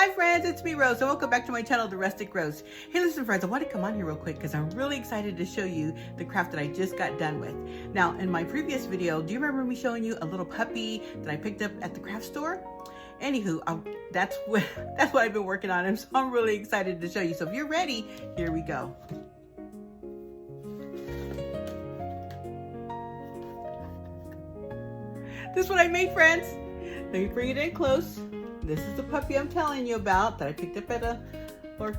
Hi friends, it's me Rose and welcome back to my channel, The Rustic Rose. Hey listen friends, I want to come on here real quick because I'm really excited to show you the craft that I just got done with. Now in my previous video, do you remember me showing you a little puppy that I picked up at the craft store? Anywho, that's what I've been working on, and so I'm really excited to show you. So if you're ready, here we go. This is what I made, friends. Let me bring it in close. This is the puppy I'm telling you about that I picked up at a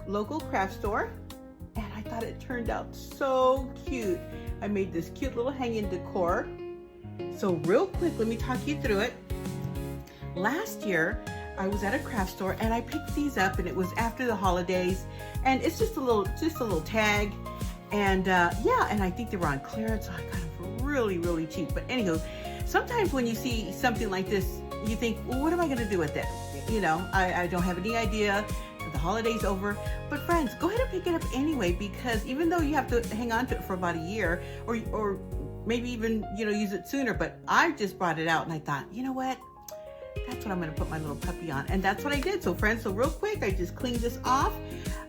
local craft store, and I thought it turned out so cute. I made this cute little hanging decor. So real quick, let me talk you through it. Last year, I was at a craft store and I picked these up, and it was after the holidays, and it's just a little tag, and yeah, and I think they were on clearance, so I got them for really cheap. But anywho, sometimes when you see something like this, you think, well, what am I going to do with it? You know, I don't have any idea. The holiday's over. But friends, go ahead and pick it up anyway, because even though you have to hang on to it for about a year, or maybe even, you know, use it sooner, but I just brought it out and I thought, you know what? That's what I'm going to put my little puppy on. And that's what I did. So friends, so real quick, I just cleaned this off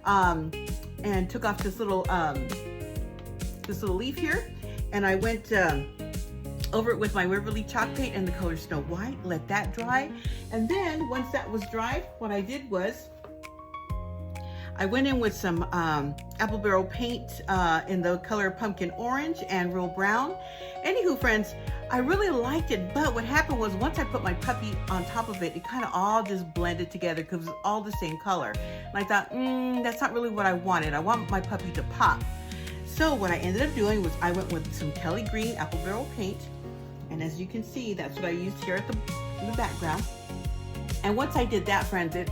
and took off this little leaf here. And I went over it with my Waverly chalk paint and the color Snow White, let that dry. And then once that was dried, what I did was I went in with some apple barrel paint in the color pumpkin orange and real brown. Anywho, friends, I really liked it, but what happened was once I put my puppy on top of it, it kind of all just blended together because it was all the same color. And I thought, that's not really what I wanted. I want my puppy to pop. So what I ended up doing was I went with some Kelly Green apple barrel paint. And as you can see, that's what I used here in the background. And once I did that, friends, I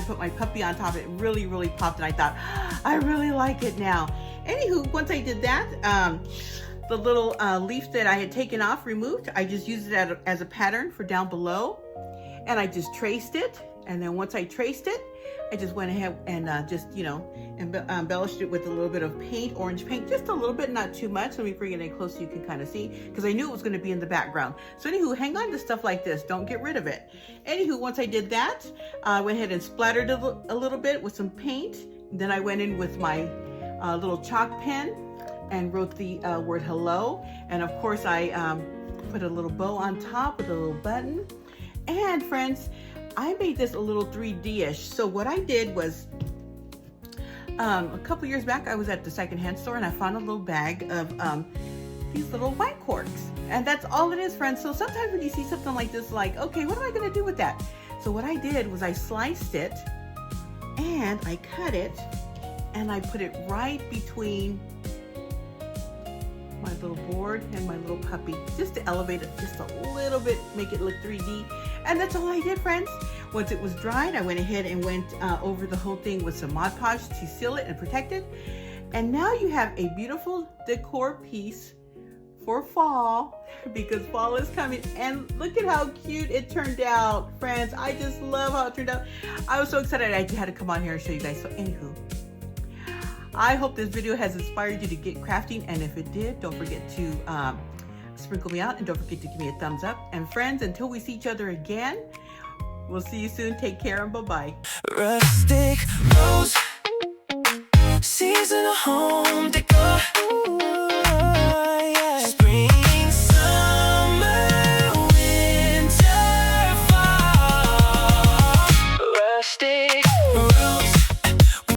put my puppy on top, it really popped, and I thought, I really like it now. Anywho, once I did that, the little leaf that I had taken off, removed, I just used it as a pattern for down below. And I just traced it. And then once I traced it, I just went ahead and just, you know, embellished it with a little bit of paint, orange paint, just a little bit, not too much. Let me bring it in close so you can kind of see, because I knew it was going to be in the background. So anywho, hang on to stuff like this. Don't get rid of it. Anywho, once I did that, I went ahead and splattered a little bit with some paint. Then I went in with my little chalk pen and wrote the word hello. And of course, I put a little bow on top with a little button. And friends, I made this a little 3D-ish. So what I did was, a couple years back, I was at the secondhand store and I found a little bag of these little wine corks. And that's all it is, friends. So sometimes when you see something like this, like, okay, what am I gonna do with that? So what I did was I sliced it and I cut it and I put it right between my little board and my little puppy, just to elevate it just a little bit, make it look 3D. And that's all I did, friends. Once it was dried, I went ahead and went over the whole thing with some Mod Podge to seal it and protect it. And now you have a beautiful decor piece for fall, because fall is coming. And look at how cute it turned out, friends. I just love how it turned out. I was so excited I had to come on here and show you guys. So anywho, I hope this video has inspired you to get crafting, and if it did, don't forget to sprinkle me out, and don't forget to give me a thumbs up. And friends, until we see each other again, we'll see you soon. Take care and bye-bye. Rustic Rose, season a home.